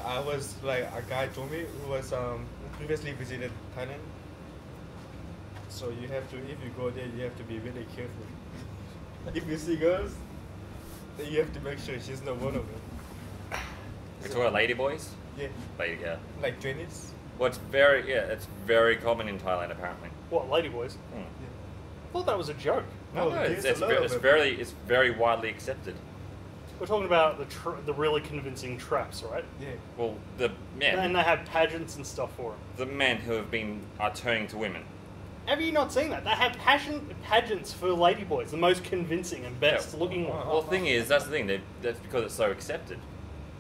I was like a guy told me who was previously visited Thailand. So you have to, if you go there, you have to be really careful. If you see girls, then you have to make sure she's not one of them. It's all lady boys? Yeah, Lady, yeah. like 20s. Well, it's very common in Thailand apparently. What, ladyboys? Hmm. I thought that was a joke. No, there's it's a lot of them. very widely accepted. We're talking about the really convincing traps, right? Yeah. Well, the And men, they have pageants and stuff for them. the men who are turning to women. Have you not seen that? They have pageants for ladyboys, the most convincing and best looking one. Well, the thing is, that's the thing. That's because it's so accepted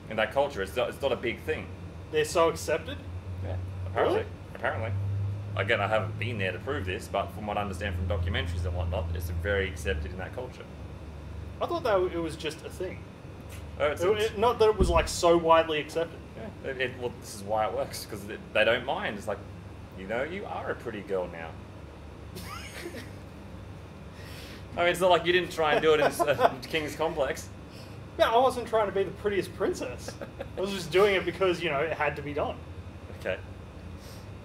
in that culture. It's not a big thing. They're so accepted. Yeah, apparently. Really? Apparently. Again, I haven't been there to prove this, but from what I understand from documentaries and whatnot, it's very accepted in that culture. I thought that it was just a thing. Oh, it's, Not that it was like so widely accepted. yeah, well, this is why it works, because they don't mind. It's like, you know, you are a pretty girl now. I mean, it's not like you didn't try and do it in King's Complex. Yeah, I wasn't trying to be the prettiest princess. I was just doing it because, you know, it had to be done. Okay.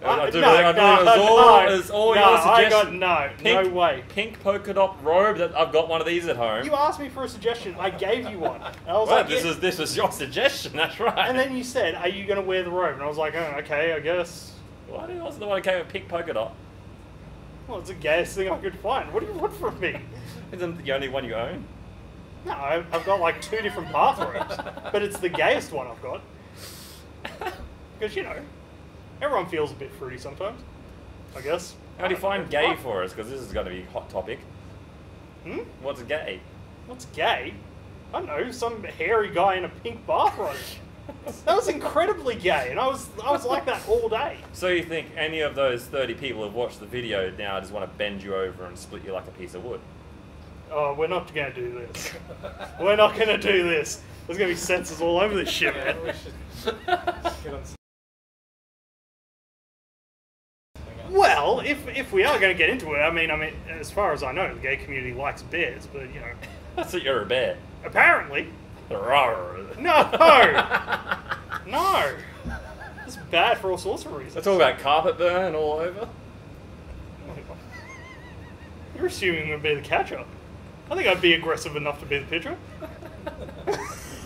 No, it was all no, your I suggestion. got no way. Pink polka dot robe. That I've got one of these at home. You asked me for a suggestion. I gave you one. And I was Well, like, this was your suggestion. That's right. And then you said, "Are you going to wear the robe?" And I was like, "Oh, okay, I guess." Well, I wasn't the one who came with pink polka dot. Well, it's the gayest thing I could find. What do you want from me? Isn't the only one you own? No, I've got like 2 different bathrobes, but it's the gayest one I've got. Because, you know, everyone feels a bit fruity sometimes, I guess. How do you find gay for us? Because this is going to be a hot topic. Hmm? What's gay? What's gay? I don't know, some hairy guy in a pink bathrobe. That was incredibly gay, and I was like that all day. So you think any of those 30 people who've watched the video now just want to bend you over and split you like a piece of wood? Oh, we're not going to do this. We're not going to do this. There's going to be censors all over this shit, man. We should get on. Well, if we are going to get into it, I mean, as far as I know, the gay community likes bears, but, you know, That's what you're a bear. apparently, Rawr. no, no. It's bad for all sorts of reasons. Let's talk about carpet burn all over. You're assuming we'd be the catcher. I think I'd be aggressive enough to be the pitcher.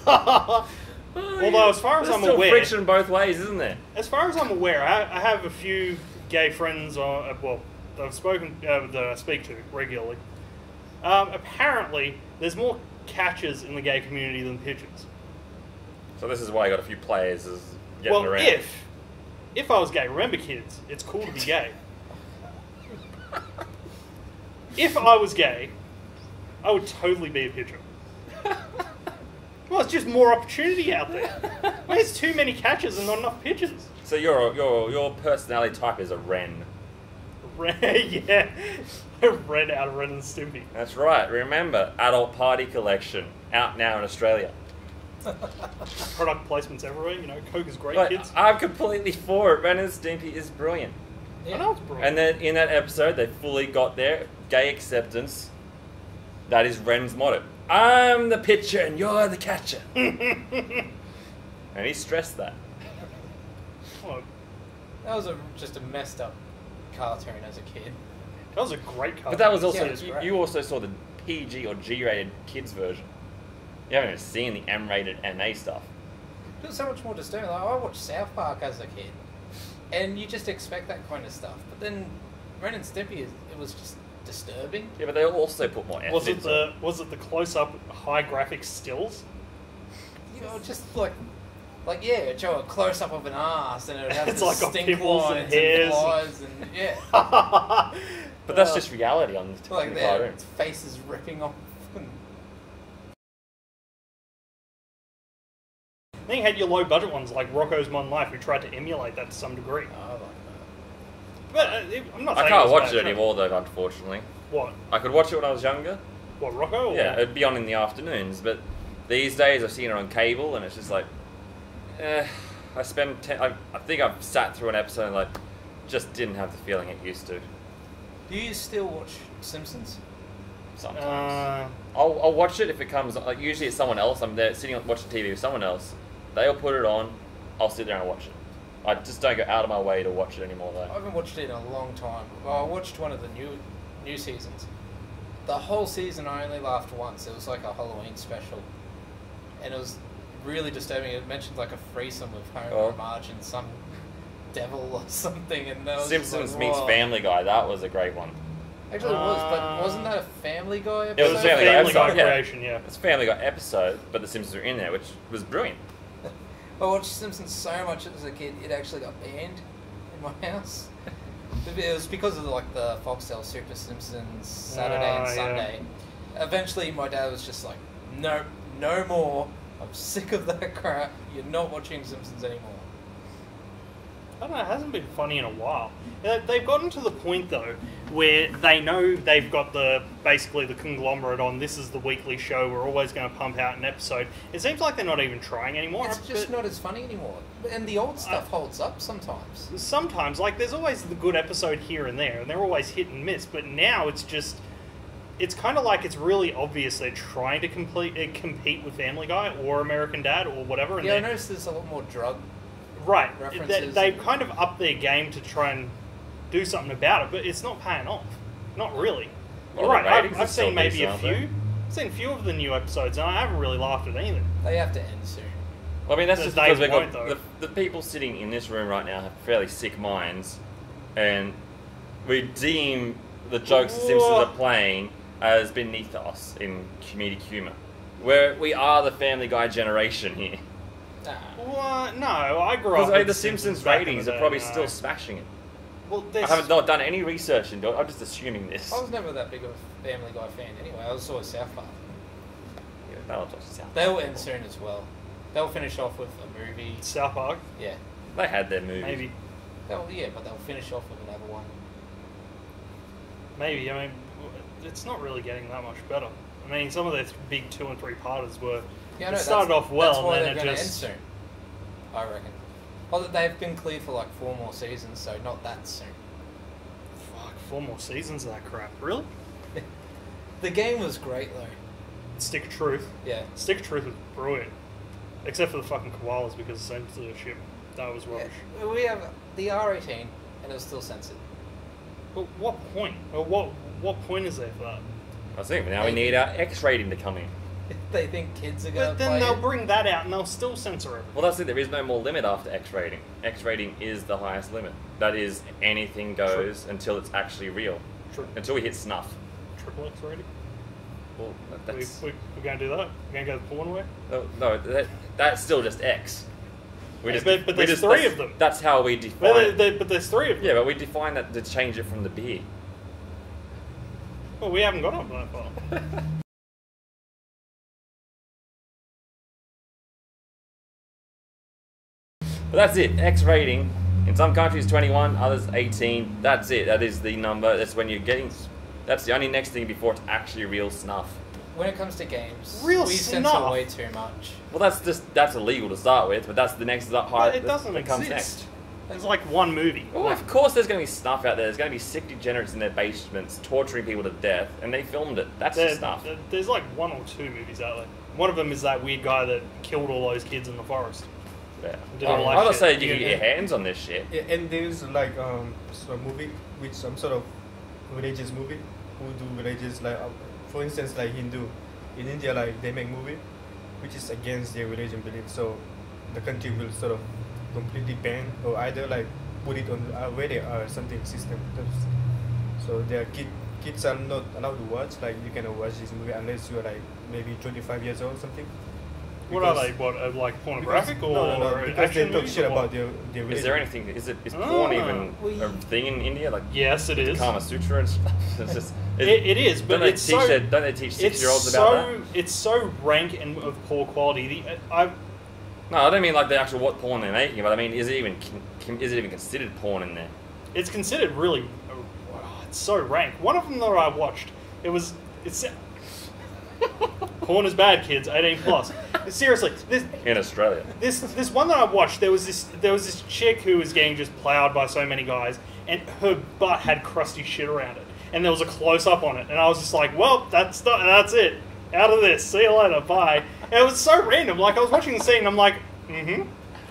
Although, as far as There's I'm still aware, friction both ways, isn't there? as far as I'm aware, I have a few gay friends, well, that I've spoken, that I speak to regularly. Apparently, there's more catchers in the gay community than pitchers. So this is why you got a few players as getting Well, around. if I was gay, remember, kids, it's cool to be gay. If I was gay, I would totally be a pitcher. Well, it's just more opportunity out there. Well, there's too many catchers and not enough pitchers. So your personality type is a Ren. Yeah, Red out of Ren and Stimpy. That's right. Remember, Adult Party Collection out now in Australia. Product placements everywhere. You know, Coke is great, But kids. I'm completely for it. Ren and Stimpy is brilliant. I know it's brilliant. And then in that episode, they fully got their gay acceptance. That is Ren's motto. I'm the pitcher and you're the catcher. And he stressed that. Oh, That was just a messed up cartoon as a kid. that was a great card. But that was also, Yeah, it's great. you also saw the PG or G-rated kids version. You haven't even seen the M-rated MA stuff. It was so much more disturbing. Like, I watched South Park as a kid, and you just expect that kind of stuff. But then Ren and Stimpy, it was just disturbing. Yeah, but they also put more effort into Was it the close-up high graphic stills? You know, just like yeah, it'd show a close up of an ass, and it would have It's the like got stink pimples and lines hairs. and flies, and yeah, But that's just reality on the like their cartoon. faces ripping off. And Then you had your low-budget ones like Rocco's Modern Life, who tried to emulate that to some degree. I like But I'm not I saying can't was watch bad it show. anymore though, unfortunately. What? I could watch it when I was younger. What, Rocco? Or Yeah, it'd be on in the afternoons, but these days I've seen it on cable and it's just like, I think I've sat through an episode and like, just didn't have the feeling it used to. Do you still watch Simpsons? Sometimes. I'll watch it if it comes, like usually it's someone else, I'm there sitting watching TV with someone else, they'll put it on, I'll sit there and watch it. I just don't go out of my way to watch it anymore, I though. haven't watched it in a long time. Well, I watched one of the new seasons. The whole season, I only laughed once. It was like a Halloween special, and it was really disturbing. It mentioned like a threesome with Homer, Oh. Marge, and some devil or something, and that was Simpsons just like, meets whoa. Family Guy. That was a great one. Actually, it was, but wasn't that a Family Guy episode? It was a Family Guy Family Guy episode, yeah. creation, yeah. It's a Family Guy episode, but the Simpsons are in there, which was brilliant. I watched Simpsons so much as a kid, it actually got banned in my house. It was because of like the Foxtel Super Simpsons Saturday and yeah. Sunday. Eventually, my dad was just like, "No, no more. I'm sick of that crap. You're not watching Simpsons anymore." I don't know, it hasn't been funny in a while. They've gotten to the point, though, where they know they've got basically the conglomerate on, this is the weekly show, we're always going to pump out an episode. It seems like they're not even trying anymore. It's just but not as funny anymore. And the old stuff holds up sometimes. sometimes, like, there's always the good episode here and there, and they're always hit and miss, but now it's just... It's kind of like it's really obvious they're trying to compete with Family Guy or American Dad or whatever. And Yeah, I they're- noticed there's a lot more drug. Right. references They've and- kind of upped their game to try and do something about it, but it's not paying off. Not really. Well, You're right. the ratings I've are still seen maybe decent, a aren't they? few. I've seen a few of the new episodes, and I haven't really laughed at anything. They have to end soon. Well, I mean, that's But just they because we've won't, got though. the people sitting in this room right now have fairly sick minds, and we deem the jokes the Simpsons Whoa. are playing as beneath us in comedic humour. We are the Family Guy generation here. Nah. What? No, I grew Because up with the Simpsons back in ratings the are day, probably no. still smashing it. Well, I haven't not done any research into it. I'm just assuming this. I was never that big of a Family Guy fan anyway. I was always South Park. Yeah, that'll just sound. They'll end soon as well. They'll finish off with a movie. South Park, Yeah. They had their movie. maybe. But they'll finish off with another one. Maybe. I mean, it's not really getting that much better. I mean, some of their big 2 and 3 parters were. Yeah, I it know, started that's- off well, that's why and they're then it gonna just. end soon. I reckon. Well, they've been clear for like 4 more seasons, so not that soon. Fuck, 4 more seasons of that crap. Really? The game was great though. Stick of Truth. Yeah. Stick of Truth was brilliant. Except for the fucking koalas because the censorship. That was rubbish. Yeah, we have the R18, and it was still censored. But what point? Or what point is there for that? I was thinking, now we need our X rating to come in. They think kids are gonna But then play they'll it. bring that out and they'll still censor it. Well, that's it. There is no more limit after X rating. X rating is the highest limit. That is anything goes until it's actually real. True. Until we hit snuff. Triple X rating? Well, that's We're going to do that? We're going to go the porn way? no. That's still just X. Yeah, but there's three of them. That's how we define. But there's 3 of them. Yeah, but we define that to change it from the beer. Well, we haven't got up that far. But that's it. X rating. In some countries 21, others 18. That's it. That is the number. That's when you're getting. That's the only next thing before it's actually real snuff. When it comes to games, Real we censor snuff. way too much. Well, that's illegal to start with, but that's the next high. But it doesn't that comes exist. next. There's like one movie. Well, of course there's going to be snuff out there. There's going to be sick degenerates in their basements torturing people to death, and they filmed it. That's just snuff. There's like 1 or 2 movies out there. One of them is that weird guy that killed all those kids in the forest. Yeah. Did all that I'm not shit. saying you can get your hands on this shit. Yeah, and there's like some movie with some sort of religious movie who do religious like for instance like Hindu in India, like they make movie which is against their religion belief, so the country will sort of completely ban or either like put it on rated or something system. So their kids are not allowed to watch, like you cannot watch this movie unless you're like maybe 25 years old or something. What are they? What, like pornographic Because, or no, because they action talk movies shit or what? about their religion. Is there anything? Is porn Ah, even a thing in India? Like Yes, it is. Kama Sutra and stuff. It's just, It is, but don't it's they teach so. don't they teach It's 6-year-olds about so. that? It's so rank and of poor quality. No, I don't mean like the actual what porn they're making, but I mean is it even considered porn in there? It's considered really. It's so rank. One of them that I watched, it's. Porn is bad, kids. 18 plus. Seriously, In Australia. this one that I watched, there was this chick who was getting just plowed by so many guys, and her butt had crusty shit around it, and there was a close up on it, and I was just like, well, that's it. Out of this. See you later. Bye. And it was so random. Like I was watching the scene, and I'm like,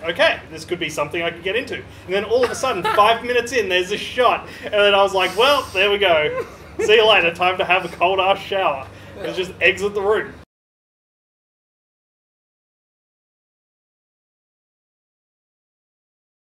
okay, this could be something I could get into. And then all of a sudden, 5 minutes in, there's a shot. And then I was like, well, there we go. See you later. Time to have a cold-ass shower. And just exit the room.